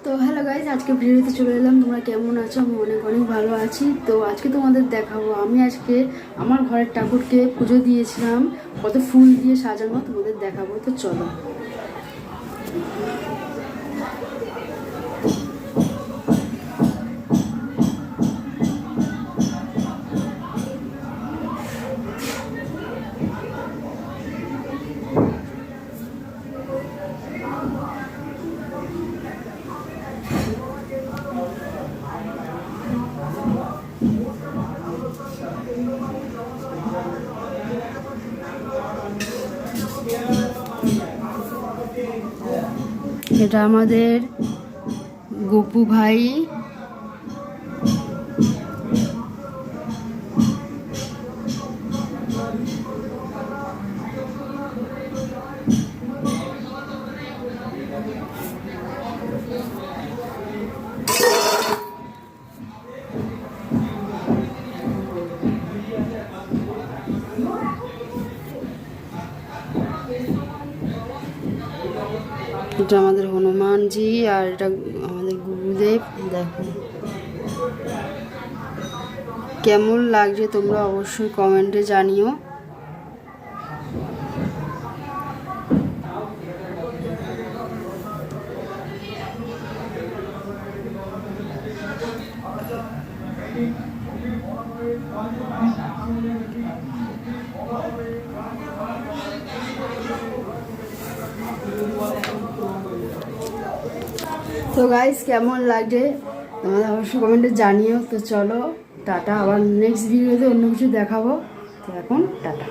তো hello guys, আজকে ভিডিওতে চলে এলাম। তোমরা কেমন আছো? আমি অনেক অনেক ভালো আছি। তো আজকে তোমাদের দেখাবো আমি আজকে আমার ঘরের ঠাকুরকে পুজো দিয়েছিলাম, কত ফুল দিয়ে সাজানো তোমাদের দেখাবো। তো চলো। এটা আমাদের গপু ভাই। এটা আমাদের হনুমানজি, আর এটা আমাদের গুরুদেব। দেখো কেমন লাগছে তোমরা অবশ্যই কমেন্টে জানিও। তো গাইস, কেমন লাগছে তোমাদের অবশ্যই কমেন্টে জানিও। তো চলো টাটা, আবার নেক্সট ভিডিওতে অন্য কিছু দেখাবো। তো এখন টাটা।